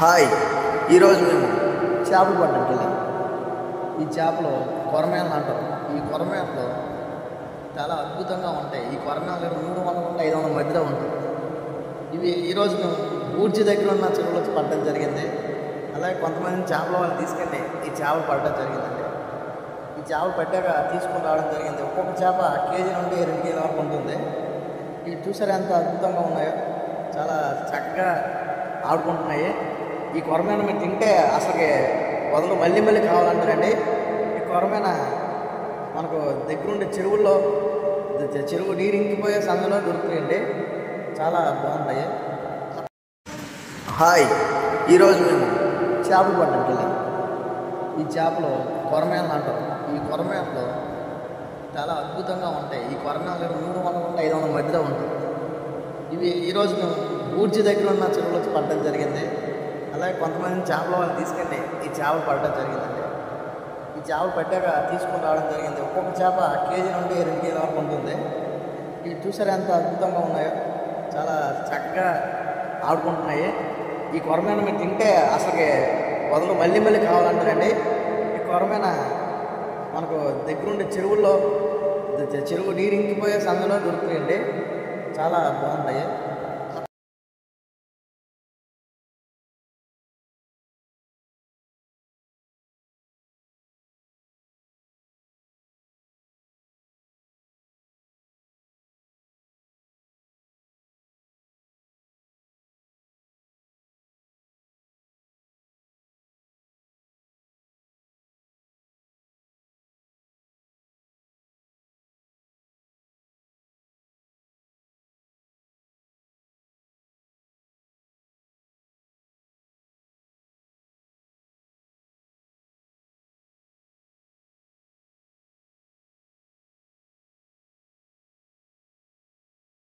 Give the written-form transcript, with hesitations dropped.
Hi, ఈరోజు మేము చేపలు పట్టడానికి వెళ్ళాము. ఈ చేపలు కొరమేనలు అంటారు. ఈ కొరమేనలు చాలా అద్భుతంగా ఉంటాయి. ఈ కొరమేనలు 300 నుండి 500 మధ్యలో ఉంటాయి. ఇవి ఈరోజు మేము ఊడ్చి దగ్గర ఉన్న చెరువులో పట్టడం జరిగింది. అలాగే కొంతమంది చేపల వాళ్ళు తీసుకెళ్ళి ఈ చేపలు పట్టడం జరిగిందండి. ఈ చేపలు పట్టాక తీసుకుని రావడం జరిగింది. ఒక్కొక్క చేప కేజీ నుండి 2 కేజీల వరకు ఉంటుంది. ఇవి చూసారా ఎంత అద్భుతంగా ఉన్నాయో, చాలా చక్కగా ఆడుకుంటున్నాయి. ఈ కొరమేన మీరు తింటే అసలుకి వదలు మళ్ళీ మళ్ళీ కావాలంటారండి. ఈ కొరమేన మనకు దగ్గరుండే చెరువుల్లో చెరువు నీరు ఇంకిపోయే సందులో దొరుకుతాయండి. చాలా బాగుంటాయి. హాయ్, ఈరోజు మేము చేపలు పట్టడానికి వెళ్ళాము. ఈ చేపలు కొరమేనలు అంటారు. ఈ కొరమేనలు చాలా అద్భుతంగా ఉంటాయి. ఈ కొరమేనలు 300 నుండి 500 మధ్యలో ఉంటాయి. ఇవి ఈరోజు మేము ఊడ్చి దగ్గర ఉన్న చెరువులో పట్టడం జరిగింది. అలాగే కొంతమంది చేపల వాళ్ళు తీసుకెళ్ళి ఈ చేపలు పట్టడం జరిగిందండి. ఈ చేపలు పట్టాక తీసుకుని రావడం జరిగింది. ఒక్కొక్క చేప కేజీ నుండి 2 కేజీల వరకు ఉంటుంది. ఇవి చూసారా ఎంత అద్భుతంగా ఉన్నాయో, చాలా చక్కగా ఆడుకుంటున్నాయి. ఈ కొరమేన మీరు తింటే అసలుకి వదలు మళ్ళీ మళ్ళీ కావాలంటారండి. ఈ కొరమేన మనకు దగ్గరుండే చెరువుల్లో చెరువు నీరు ఇంకిపోయే సందులో దొరుకుతాయండి. చాలా బాగుంటాయి.